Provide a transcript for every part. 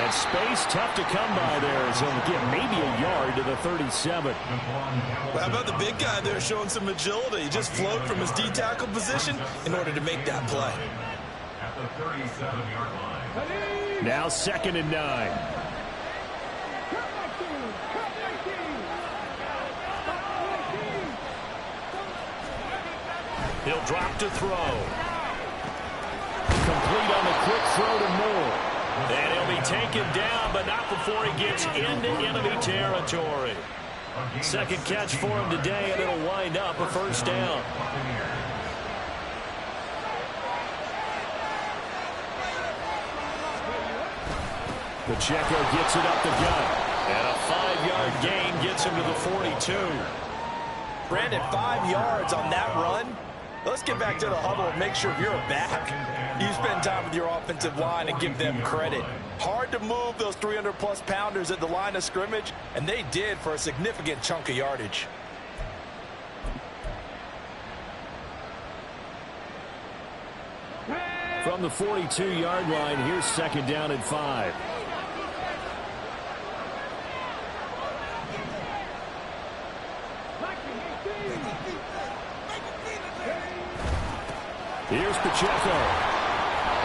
And space tough to come by there, so he'll get maybe a yard to the 37. Well, how about the big guy there showing some agility? He just flowed from his D-tackle position in order to make that play. At the 37-yard line. Now 2nd and 9. He'll drop to throw. Complete on the quick throw to Moore. And he'll be taken down, but not before he gets into enemy territory. Second catch for him today, and it'll wind up a first down. Pacheco gets it up the gut. And a 5-yard gain gets him to the 42. Brandon, 5 yards on that run. Let's get back to the huddle and make sure if you're a back, you spend time with your offensive line and give them credit. Hard to move those 300-plus pounders at the line of scrimmage, and they did for a significant chunk of yardage. From the 42-yard line, here's 2nd down and 5. Here's Pacheco.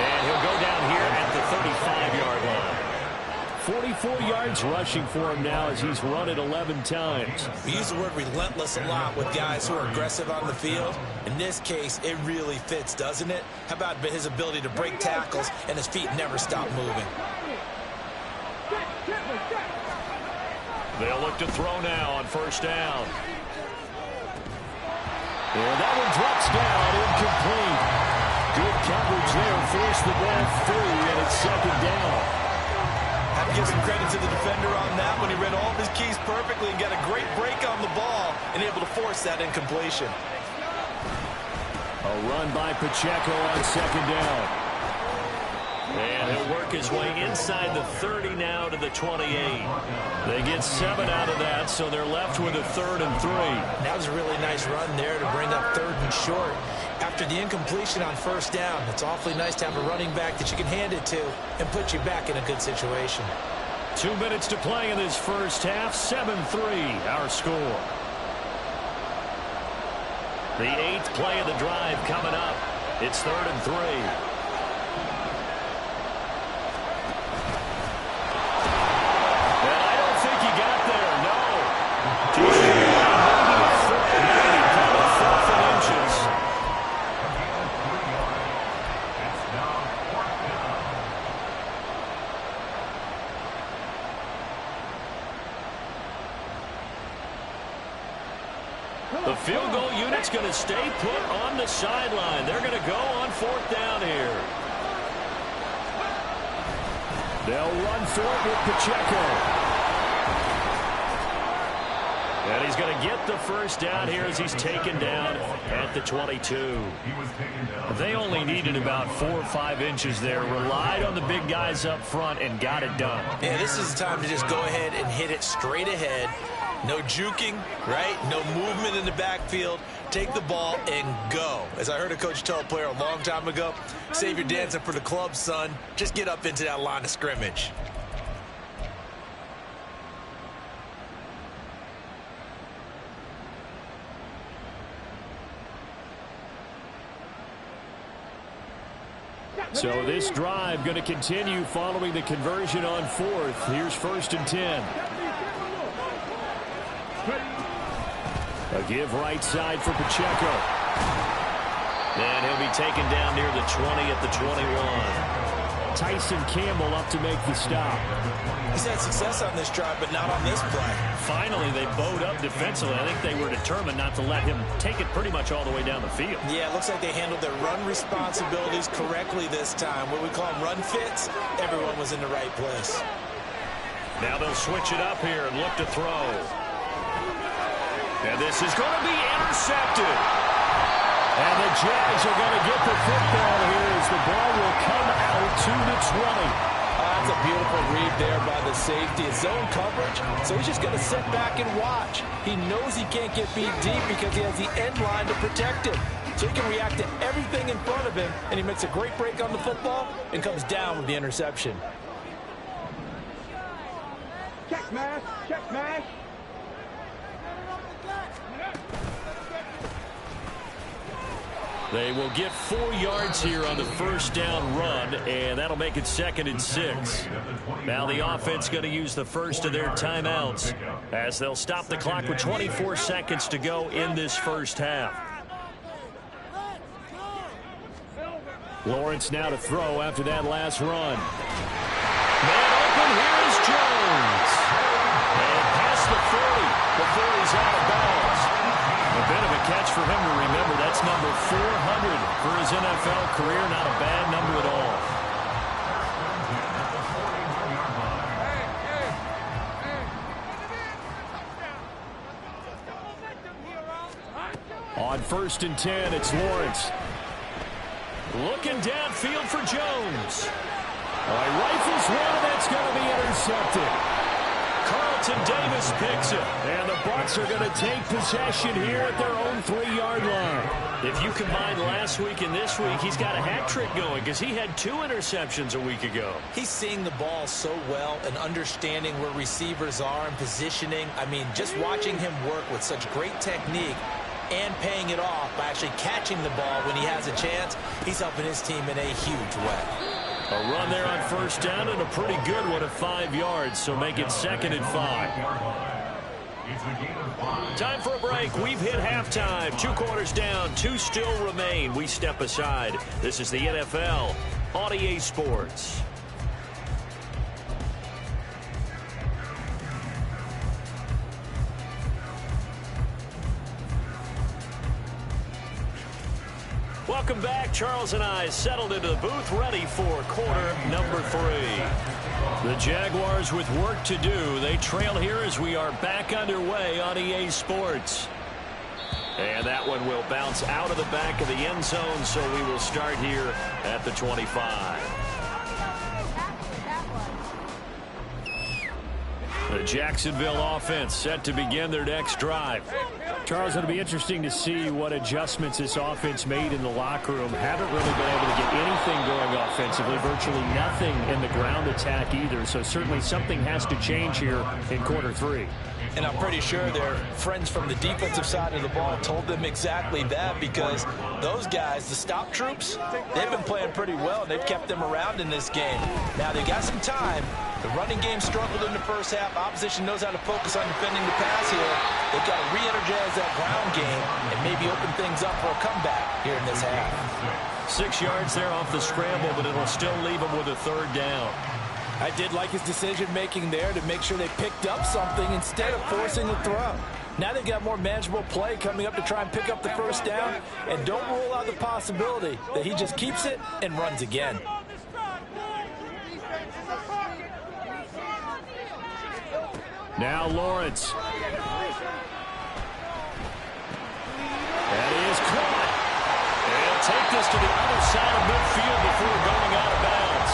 And he'll go down here at the 35-yard line. 44 yards rushing for him now as he's run it 11 times. We use the word relentless a lot with guys who are aggressive on the field. In this case, it really fits, doesn't it? How about his ability to break tackles and his feet never stop moving? They'll look to throw now on 1st down. And that one drops down, incomplete. Good coverage there, forced the ball through, and it's 2nd down. Have to give some credit to the defender on that when he read all of his keys perfectly and got a great break on the ball and able to force that incompletion. A run by Pacheco on 2nd down. And he'll work his way inside the 30 now to the 28. They get 7 out of that, so they're left with a 3rd and 3. That was a really nice run there to bring up 3rd and short. After the incompletion on 1st down, it's awfully nice to have a running back that you can hand it to and put you back in a good situation. 2 minutes to play in this first half. 7-3 our score. The 8th play of the drive coming up. It's 3rd and 3. The field goal unit's going to stay put on the sideline. They're going to go on 4th down here. They'll run for it with Pacheco. And he's going to get the first down here as he's taken down at the 22. They only needed about 4 or 5 inches there. Relied on the big guys up front and got it done. Yeah, this is the time to just go ahead and hit it straight ahead. No juking, right? No movement in the backfield. Take the ball and go. As I heard a coach tell a player a long time ago, save your dancing for the club, son. Just get up into that line of scrimmage. So this drive going to continue following the conversion on 4th. Here's 1st and 10. A give right side for Pacheco. And he'll be taken down near the 20 at the 21. Tyson Campbell up to make the stop. He's had success on this drive, but not on this play. Finally, they bowed up defensively. I think they were determined not to let him take it pretty much all the way down the field. Yeah, it looks like they handled their run responsibilities correctly this time. What we call them run fits, everyone was in the right place. Now they'll switch it up here and look to throw. And this is going to be intercepted. And the Jags are going to get the football here as the ball will come out to the 20. That's a beautiful read there by the safety. It's zone coverage, so he's just going to sit back and watch. He knows he can't get beat deep because he has the end line to protect him. So he can react to everything in front of him, and he makes a great break on the football and comes down with the interception. Check mash. Check mash. They will get 4 yards here on the first down run, and that'll make it 2nd and 6. Now the offense going to use the first of their timeouts as they'll stop the clock with 24 seconds to go in this first half. Lawrence now to throw after that last run. Man open, here is Jones. And past the 40 before he's out of bounds. A bit of a catch for him to remember. That's number 400 for his NFL career. Not a bad number at all. On 1st and 10, it's Lawrence. Looking downfield for Jones. He rifles one, that's going to be intercepted. Carlton Davis picks it, and the Bucs are going to take possession here at their own 3-yard line. If you combine last week and this week, he's got a hat trick going because he had 2 interceptions a week ago. He's seeing the ball so well and understanding where receivers are and positioning. I mean, just watching him work with such great technique and paying it off by actually catching the ball when he has a chance, he's helping his team in a huge way. A run there on first down and a pretty good one at 5 yards, so make it 2nd and 5. Time for a break. We've hit halftime. 2 quarters down, 2 still remain. We step aside. This is the NFL on EA Sports. Welcome back. Charles and I settled into the booth, ready for quarter number 3. The Jaguars with work to do. They trail here as we are back underway on EA Sports. And that one will bounce out of the back of the end zone, so we will start here at the 25. The Jacksonville offense set to begin their next drive. Charles, it'll be interesting to see what adjustments this offense made in the locker room. Haven't really been able to get anything going offensively, virtually nothing in the ground attack either. So certainly something has to change here in quarter 3. And I'm pretty sure their friends from the defensive side of the ball told them exactly that, because those guys, the stop troops, they've been playing pretty well. They've kept them around in this game. Now they got some time. The running game struggled in the first half. Opposition knows how to focus on defending the pass here. They've got to re-energize that ground game and maybe open things up for a comeback here in this half. 6 yards there off the scramble, but it'll still leave them with a 3rd down. I did like his decision-making there to make sure they picked up something instead of forcing the throw. Now they've got more manageable play coming up to try and pick up the first down, and don't rule out the possibility that he just keeps it and runs again. Now Lawrence. And he is caught. And he'll take this to the other side of midfield before going out of bounds.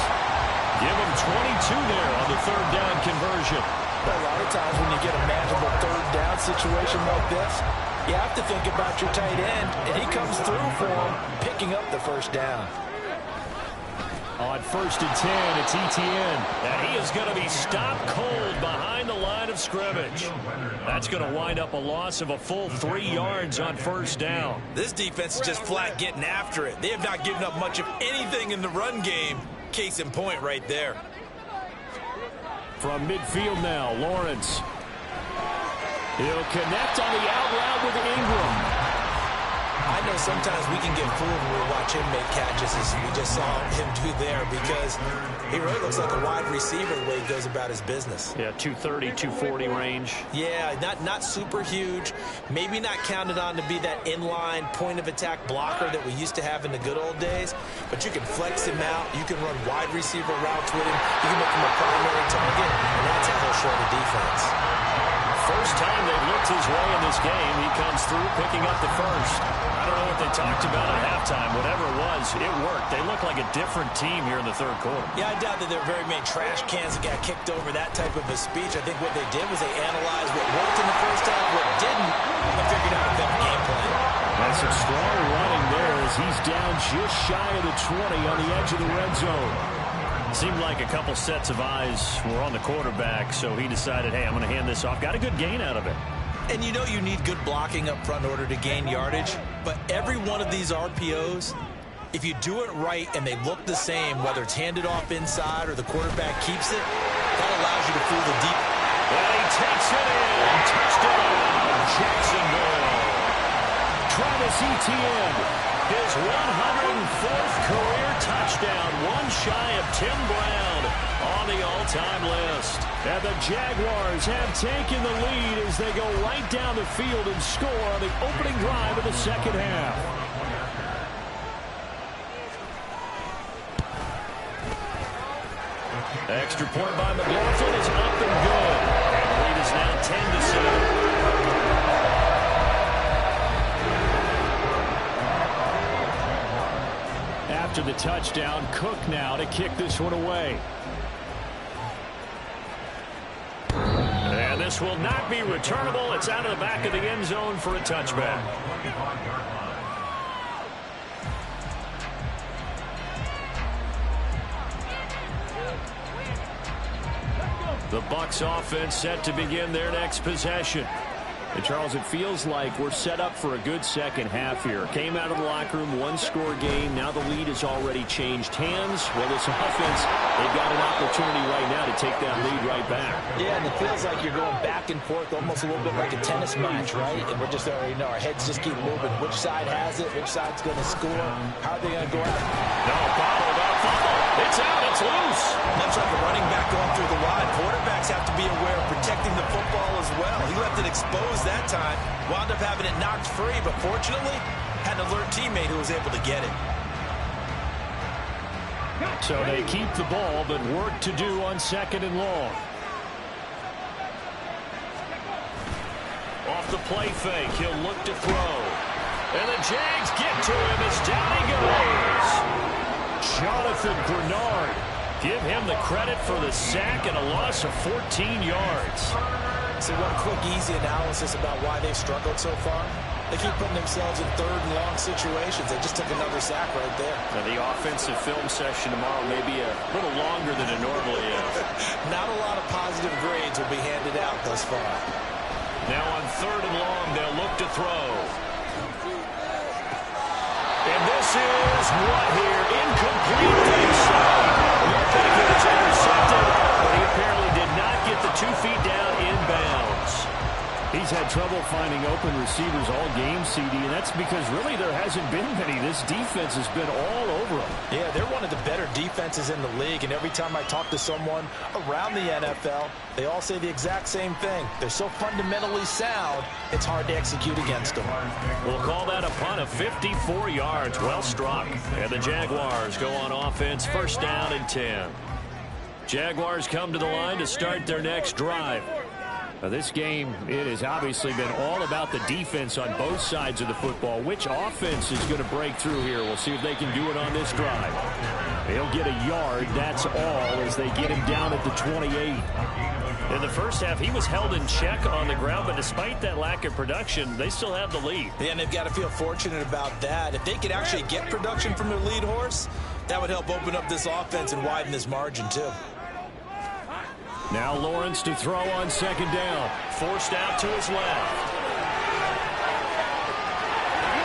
Give him 22 there on the 3rd down conversion. A lot of times when you get a manageable 3rd down situation like this, you have to think about your tight end, and he comes through for him, picking up the first down. On 1st and 10, it's Etienne. And he is going to be stopped cold behind the line of scrimmage. That's going to wind up a loss of a full 3 yards on first down. This defense is just flat getting after it. They have not given up much of anything in the run game. Case in point right there. From midfield now, Lawrence. He'll connect on the out route with Ingram. I know sometimes we can get fooled when we watch him make catches, as we just saw him do there, because he really looks like a wide receiver the way he goes about his business. Yeah, 230, 240 range. Yeah, not super huge. Maybe not counted on to be that inline point-of-attack blocker that we used to have in the good old days, but you can flex him out. You can run wide receiver routes with him. You can make him a primary target, and that's how he'll show the defense. First time they've looked his way in this game, he comes through picking up the first. I don't know what they talked about at halftime. Whatever it was, it worked. They look like a different team here in the 3rd quarter. Yeah, I doubt that there are very many trash cans that got kicked over that type of a speech. I think what they did was they analyzed what worked in the first half, what didn't, and figured out a better game plan. That's some strong running there as he's down just shy of the 20 on the edge of the red zone. seemed like a couple sets of eyes were on the quarterback, so he decided, hey, I'm going to hand this off. Got a good gain out of it. And you know you need good blocking up front in order to gain yardage, but every one of these RPOs, if you do it right and they look the same, whether it's handed off inside or the quarterback keeps it, that allows you to fool the deep. And he takes it in. Touchdown, Jacksonville. Travis Etienne, his 104th career touchdown, one shy of Tim Brown on the all-time list. And the Jaguars have taken the lead as they go right down the field and score on the opening drive of the second half. Extra point by McLaughlin is up and good. And the lead is now 10-7. After the touchdown, Cook now to kick this one away. And this will not be returnable. It's out of the back of the end zone for a touchback. The Bucs offense set to begin their next possession. And Charles, it feels like we're set up for a good second half here. Came out of the locker room, one-score game. Now the lead has already changed hands. Well, this offense, they've got an opportunity right now to take that lead right back. Yeah, and it feels like you're going back and forth, almost a little bit like a tennis match, right? And we're just already know our heads just keep moving. Which side has it? Which side's going to score? How are they going to go out? No, bottled up fumble. It's out. It's loose. Much like a running back going through the line, quarterbacks have to be aware of protecting the football as well. He left it exposed that time. Wound up having it knocked free, but fortunately, had an alert teammate who was able to get it. So they keep the ball, but work to do on second and long. Off the play fake, he'll look to throw. And the Jags get to him as down he goes. Jonathan Grenard. Give him the credit for the sack and a loss of 14 yards. So one quick, easy analysis about why they've struggled so far. They keep putting themselves in third and long situations. They just took another sack right there. So the offensive film session tomorrow may be a little longer than it normally is. Not a lot of positive grades will be handed out thus far. Now on third and long, they'll look to throw. And this is what here? Incomplete. You're thinking it's intercepted, but he apparently did not get the 2 feet down inbounds. He's had trouble finding open receivers all game, CD, and that's because really there hasn't been many. This defense has been all over him. Yeah, they're one of the better defenses in the league, and every time I talk to someone around the NFL, they all say the exact same thing. They're so fundamentally sound, it's hard to execute against them. We'll call that a punt of 54 yards. Well struck. And the Jaguars go on offense, first down and 10. Jaguars come to the line to start their next drive. Now this game, it has obviously been all about the defense on both sides of the football. Which offense is going to break through here? We'll see if they can do it on this drive. They'll get a yard, that's all, as they get him down at the 28. In the first half, he was held in check on the ground, but despite that lack of production, they still have the lead. Yeah, and they've got to feel fortunate about that. If they could actually get production from their lead horse, that would help open up this offense and widen this margin, too. Now Lawrence to throw on second down. Forced out to his left.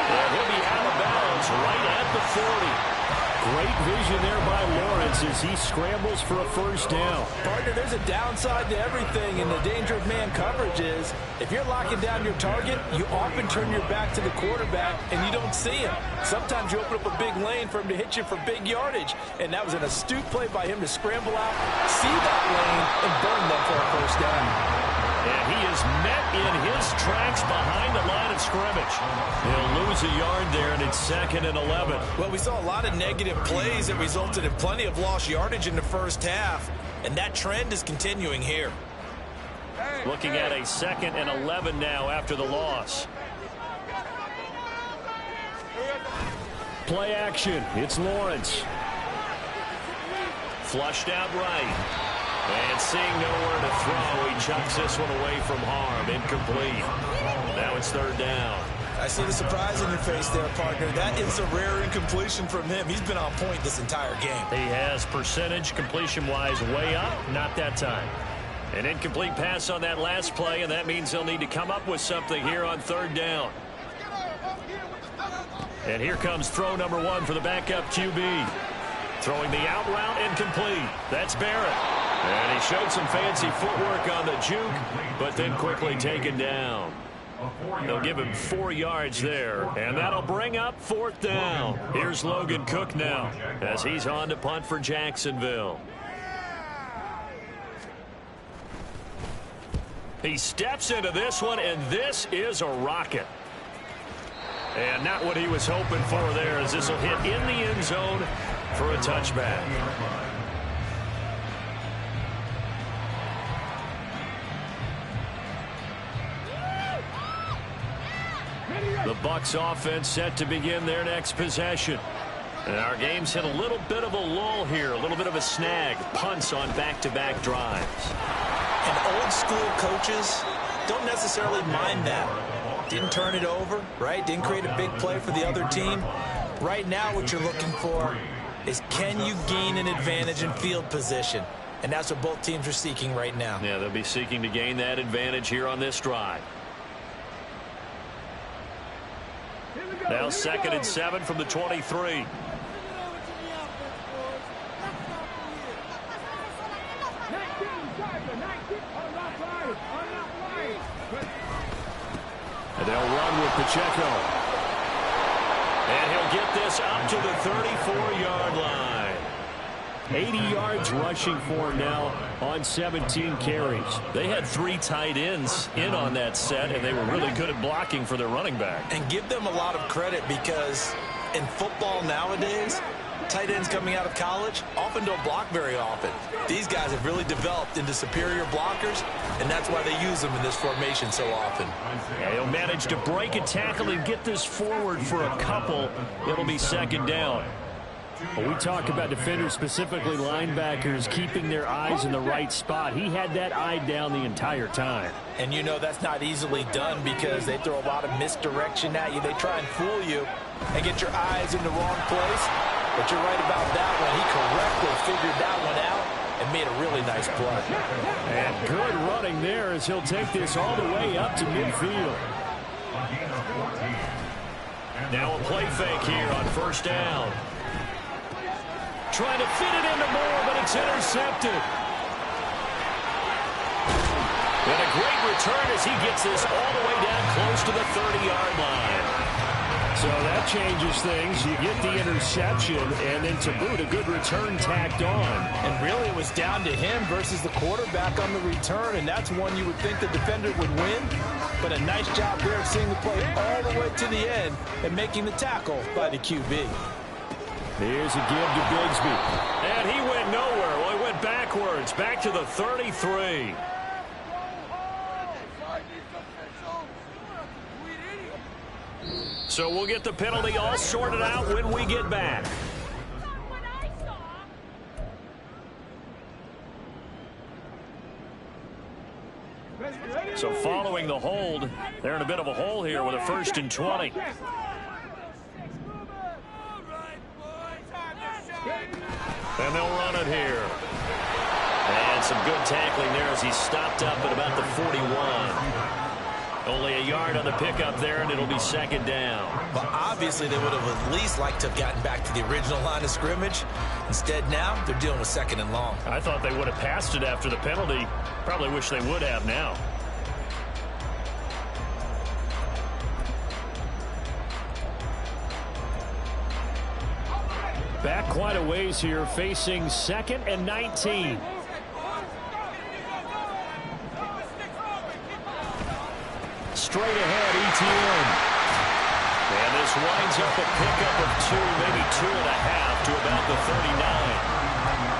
And he'll be out of bounds right at the 40. Great vision there by Lawrence as he scrambles for a first down. Partner, there's a downside to everything, and the danger of man coverage is if you're locking down your target, you often turn your back to the quarterback and you don't see him. Sometimes you open up a big lane for him to hit you for big yardage, and that was an astute play by him to scramble out, see that lane, and burn them for a first down. And he is met in his tracks behind the line of scrimmage. He'll lose a yard there, and it's second and 11. Well, we saw a lot of negative plays that resulted in plenty of lost yardage in the first half, and that trend is continuing here. Looking at a second and 11 now after the loss. Play action. It's Lawrence. Flushed out right. And seeing nowhere to throw, he chucks this one away from harm. Incomplete. Now it's third down. I see the surprise in your face there, partner. That is a rare incompletion from him. He's been on point this entire game. He has percentage completion-wise way up, not that time. An incomplete pass on that last play, and that means they'll need to come up with something here on third down. And here comes throw number 1 for the backup QB. Throwing the out route, incomplete. That's Barrett. And he showed some fancy footwork on the juke, but then quickly taken down. They'll give him 4 yards there, and that'll bring up fourth down. Here's Logan Cook now as he's on to punt for Jacksonville. He steps into this one, and this is a rocket. And not what he was hoping for there, as this will hit in the end zone for a touchback. The Bucs offense set to begin their next possession. And our game's hit a little bit of a lull here, a little bit of a snag. Punts on back-to-back drives. And old school coaches don't necessarily mind that. Didn't turn it over, right? Didn't create a big play for the other team. Right now what you're looking for is, can you gain an advantage in field position? And that's what both teams are seeking right now. Yeah, they'll be seeking to gain that advantage here on this drive. Now 2nd and 7 from the 23. And they'll run with Pacheco. And he'll get this up to the 34-yard line. 80 yards rushing for him now on 17 carries. They had 3 tight ends in on that set, and they were really good at blocking for their running back. And give them a lot of credit, because in football nowadays, tight ends coming out of college often don't block very often. These guys have really developed into superior blockers, and that's why they use them in this formation so often. Yeah, he'll manage to break a tackle and get this forward for a couple. It'll be 2nd down. Well, we talk about defenders, specifically linebackers, keeping their eyes in the right spot. He had that eye down the entire time. And you know that's not easily done, because they throw a lot of misdirection at you. They try and fool you and get your eyes in the wrong place. But you're right about that one. He correctly figured that one out and made a really nice play. And good running there, as he'll take this all the way up to midfield. Now a play fake here on 1st down. Trying to fit it into Moore, but it's intercepted. And a great return as he gets this all the way down close to the 30-yard line. So that changes things. You get the interception, and then to boot, a good return tacked on. And really it was down to him versus the quarterback on the return, and that's one you would think the defender would win. But a nice job there of seeing the play all the way to the end and making the tackle by the QB. Here's a give to Bigsby. And he went nowhere. Well, he went backwards, back to the 33. So we'll get the penalty all sorted out when we get back. So following the hold, they're in a bit of a hole here with a 1st and 20. And they'll run it here. And some good tackling there as he stopped up at about the 41. Only a yard on the pickup there, and it'll be 2nd down. But obviously they would have at least liked to have gotten back to the original line of scrimmage. Instead now, they're dealing with 2nd and long. I thought they would have passed it after the penalty. Probably wish they would have now. Back quite a ways here, facing 2nd and 19. Straight ahead, ETN. And this winds up a pickup of 2, maybe 2.5 to about the 39.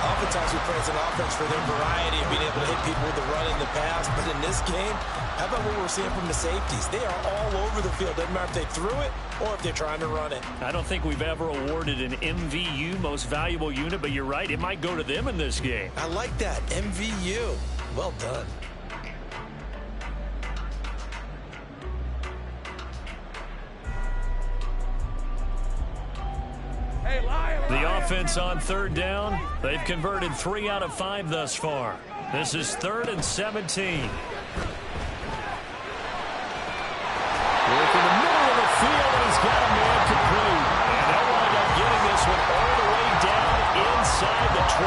Oftentimes we praise an offense for their variety of being able to hit people with the run in the pass. But in this game, how about what we're seeing from the safeties? They are all over the field. Doesn't matter if they threw it or if they're trying to run it. I don't think we've ever awarded an MVU, most valuable unit, but you're right, it might go to them in this game. I like that, MVU. Well done. offense on third down. They've converted 3 out of 5 thus far. This is 3rd and 17. Work in the middle of the field, and he's got a man complete. And they'll wind up getting this one all the way down inside the 20.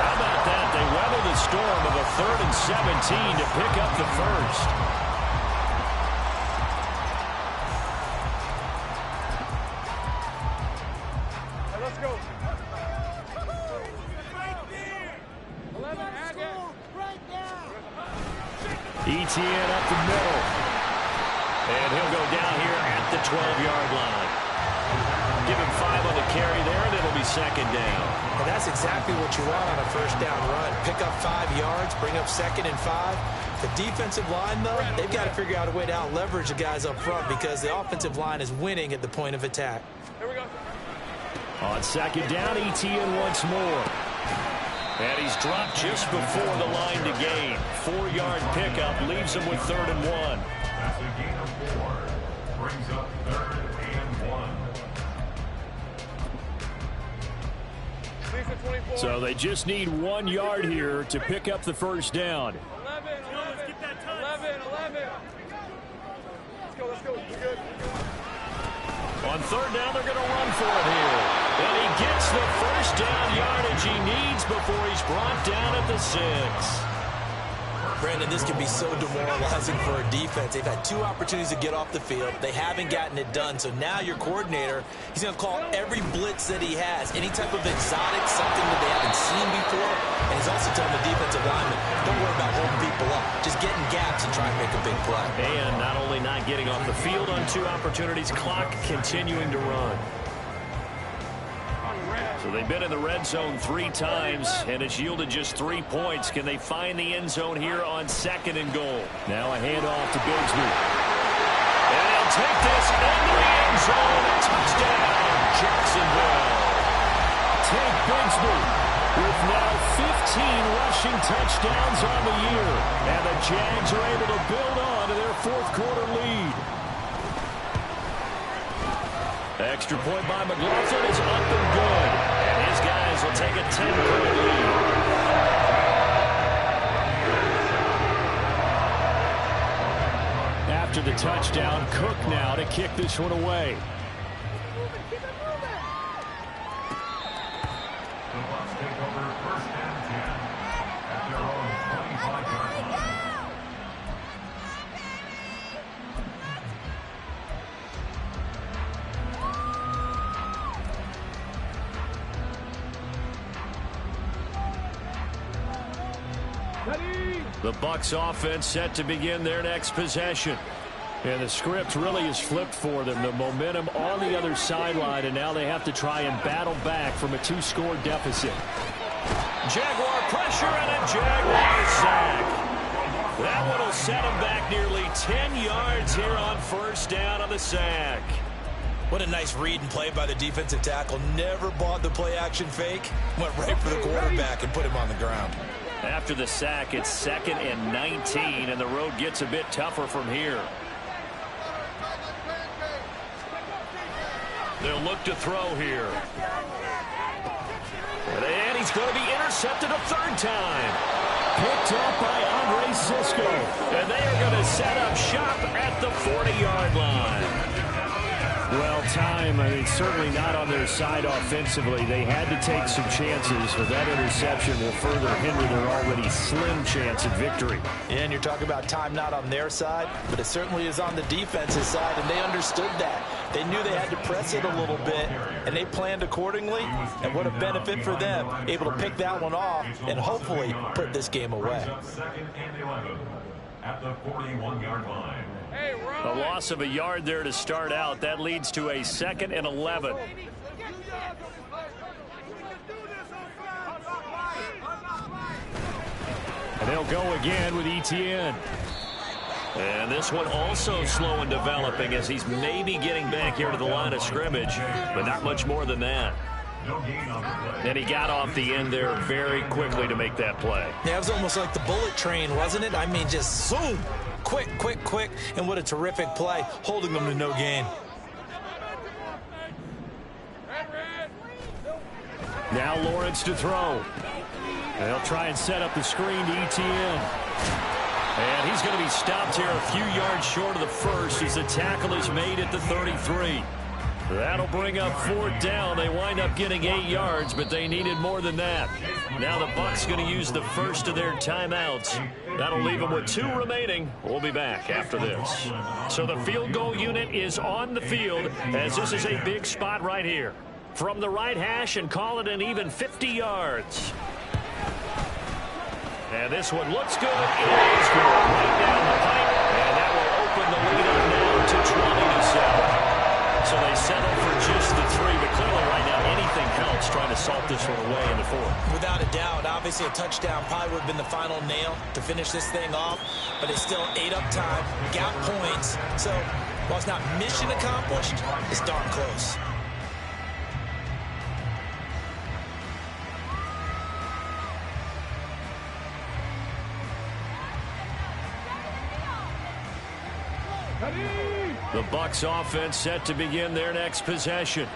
How about that? They weather the storm of a 3rd and 17 to pick up the first. Let's go. ETN up the middle. And he'll go down here at the 12-yard line. Give him 5 on the carry there, and it'll be 2nd down. And that's exactly what you want on a first down run. Pick up 5 yards, bring up 2nd and 5. The defensive line, though, they've got to figure out a way to out-leverage the guys up front because the offensive line is winning at the point of attack. Here we go. On 2nd down, ETN once more. And he's dropped just before the line to gain. 4-yard pickup leaves him with 3rd and 1. That's a gain of 4. Brings up 3rd and 1. So they just need 1 yard here to pick up the first down. 11. Let's get that touch. 11. Let's go. We're good. On 3rd down, they're going to run for it here. And he gets the first down yardage he needs before he's brought down at the 6. Brandon, this can be so demoralizing for a defense. They've had 2 opportunities to get off the field. They haven't gotten it done. So now your coordinator, he's going to call every blitz that he has, any type of exotic, something that they haven't seen before. And he's also telling the defensive lineman, don't worry about holding people up. Just get in gaps and try and make a big play. And not only not getting off the field on 2 opportunities, clock continuing to run. So they've been in the red zone 3 times, and it's yielded just 3 points. Can they find the end zone here on 2nd and goal? Now a handoff to Bigsby. And he'll take this into the end zone. A touchdown, Jacksonville. Take Bigsby with now 15 rushing touchdowns on the year. And the Jags are able to build on to their 4th quarter lead. Extra point by McLaughlin is up and good. And his guys will take a 10-point lead. After the touchdown, Cook now to kick this one away. The Bucs take over 1st and 10 at their own 25-yard line. The Bucs offense set to begin their next possession. And the script really is flipped for them. The momentum on the other sideline, and now they have to try and battle back from a 2-score deficit. Jaguar pressure and a Jaguar sack. That one will set them back nearly 10 yards here on 1st down on the sack. What a nice read and play by the defensive tackle. Never bought the play-action fake. Went right for the quarterback and put him on the ground. After the sack, it's 2nd and 19, and the road gets a bit tougher from here. They'll look to throw here. And he's going to be intercepted a 3rd time. Picked up by Andre Cisco. And they are going to set up shop at the 40-yard line. Well, time, certainly not on their side offensively. They had to take some chances, but that interception will further hinder their already slim chance at victory. And you're talking about time not on their side, but it certainly is on the defense's side, and they understood that. They knew they had to press it a little bit, and they planned accordingly, and what a benefit for them, able to pick that one off and hopefully put this game away. 2nd and 11 at the 41-yard line. A loss of a yard there to start out. That leads to a 2nd and 11. And they'll go again with ETN. And this one also slow in developing as he's maybe getting back here to the line of scrimmage, but not much more than that. And he got off the end there very quickly to make that play. Yeah, it was almost like the bullet train, wasn't it? I mean, just zoom. Quick, and what a terrific play, holding them to no gain. Now Lawrence to throw. They'll try and set up the screen to ETN. And he's going to be stopped here a few yards short of the first as the tackle is made at the 33. That'll bring up 4th down. They wind up getting 8 yards, but they needed more than that. Now the Bucs going to use the first of their timeouts. That'll leave them with 2 remaining. We'll be back after this. So the field goal unit is on the field as this is a big spot right here. From the right hash and call it an even 50 yards. And this one looks good. It is good. Right down the pipe. And that will open the lead up now to 20-7. So they settle for just the 3, but clearly right now anything helps trying to salt this one away in the 4th. Without a doubt, obviously a touchdown probably would have been the final nail to finish this thing off, but it's still 8 up time, got points. So while it's not mission accomplished, it's darn close. The Bucs offense set to begin their next possession.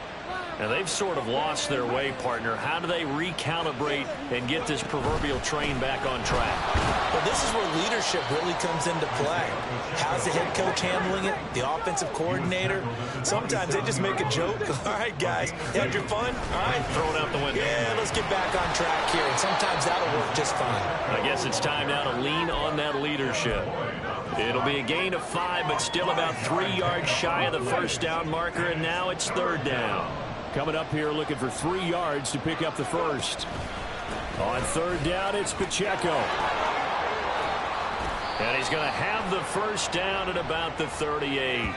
And they've sort of lost their way, partner. How do they recalibrate and get this proverbial train back on track? Well, this is where leadership really comes into play. How's the head coach handling it? The offensive coordinator? Sometimes they just make a joke. All right, guys, you had your fun? All right. Throw it out the window. Yeah, let's get back on track here. And sometimes that'll work just fine. I guess it's time now to lean on that leadership. It'll be a gain of 5, but still about 3 yards shy of the first down marker, and now it's 3rd down. Coming up here looking for 3 yards to pick up the first. On 3rd down, it's Pacheco. And he's going to have the first down at about the 38.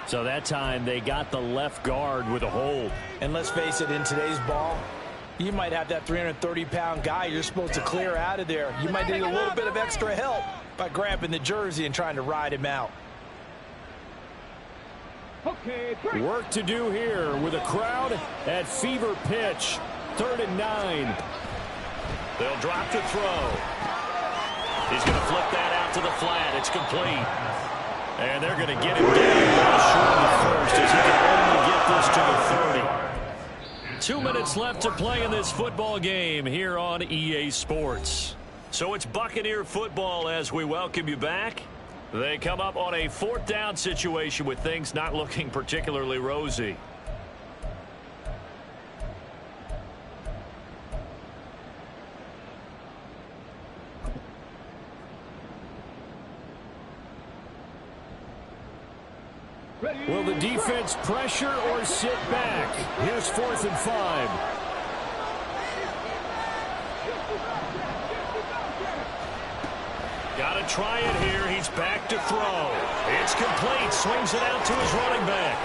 So that time they got the left guard with a hold. And let's face it, in today's ball, you might have that 330-pound guy you're supposed to clear out of there. You might need a little bit of extra help by grabbing the jersey and trying to ride him out. Work to do here with a crowd at fever pitch. 3rd and 9. They'll drop to throw. He's going to flip that out to the flat. It's complete. And they're going to get him down short of the first as he can only get this to the 30. 2 minutes left to play in this football game here on EA Sports. So it's Buccaneer football as we welcome you back. They come up on a 4th down situation with things not looking particularly rosy. Will the defense pressure or sit back? Here's 4th and 5. Got to try it here. He's back to throw. It's complete. Swings it out to his running back.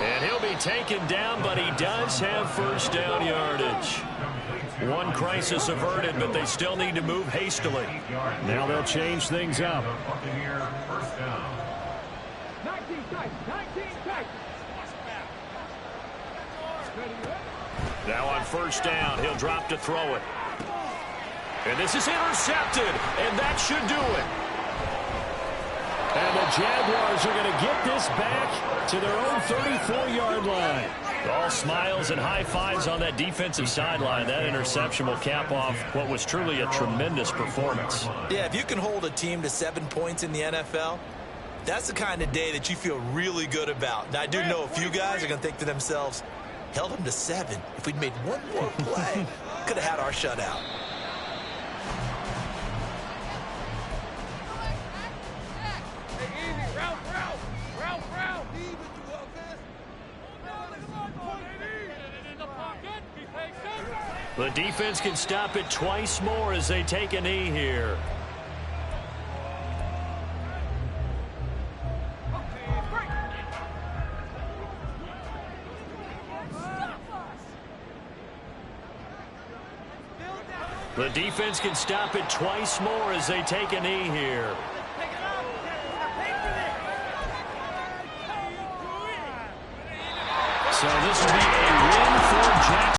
And he'll be taken down, but he does have first down yardage. One crisis averted, but they still need to move hastily. Now they'll change things up. Now on first down, he'll drop to throw it. And this is intercepted, and that should do it. And the Jaguars are going to get this back to their own 34-yard line. All smiles and high fives on that defensive sideline. That interception will cap off what was truly a tremendous performance. Yeah, if you can hold a team to 7 points in the NFL, that's the kind of day that you feel really good about. And I do know a few guys are going to think to themselves, held them to 7. If we'd made one more play, could have had our shutout. The defense can stop it twice more as they take a knee here. The defense can stop it twice more as they take a knee here. So this will be a win for Jackson.